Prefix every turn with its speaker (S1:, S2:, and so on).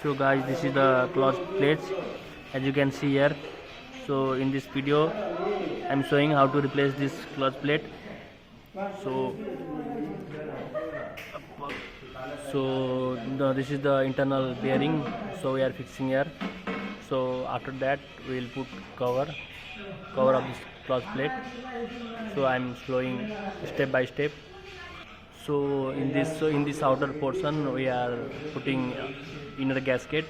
S1: So guys, this is the clutch plates as you can see here. So in this video I'm showing how to replace this clutch plate. So this is the internal bearing, so we are fixing here. So after that we will put cover of this clutch plate. So I'm showing step by step. So in this outer portion we are putting inner gasket.